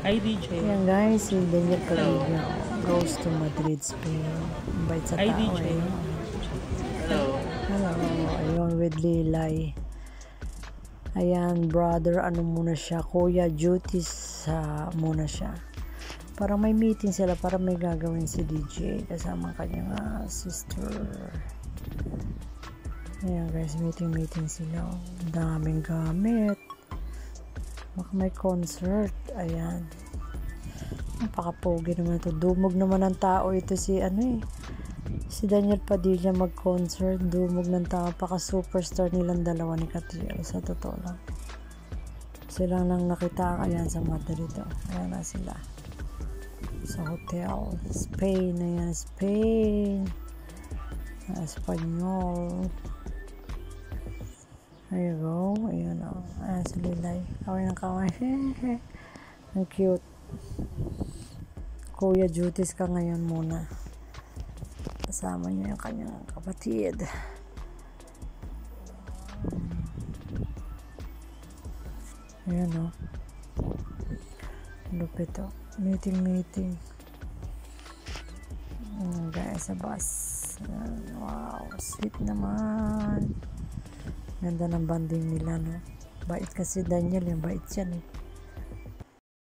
Hi, DJ. Yan guys, si Daniel Padilla goes to Madrid, Spain. Bait sa Hi, tao DJ. eh. Hello. Hello, ayun with Lilay. Ayan, brother, ano muna siya, kuya duties muna siya. Para may meeting sila, para may gagawin si DJ kasama kanyang sister. Ayan guys, meeting sila. Daming gamit. Baka may concert. Ayan. Napaka-pogi naman ito. Dumog naman ng tao ito si si Daniel Padilla mag-concert. Dumog ng tao. Paka-superstar nilang dalawa ni Catriel. Sa totoo lang. Silang lang nakita. Ayan sa Madrid. Ayan na sila. Sa hotel. Spain. Ayan. Spain. Espanyol. There you go. Ayan o. Ayan si Lilay. Kaway ng kaway. Ang cute. Kuya duties ka ngayon muna. Kasama niya yung kanyang kapatid. Ayan o. Lupit o. Meeting. Guys, sa bus. Wow. Sweet naman. Ganda ng banding nila, no? Bait kasi Daniel, yung bait yan, eh.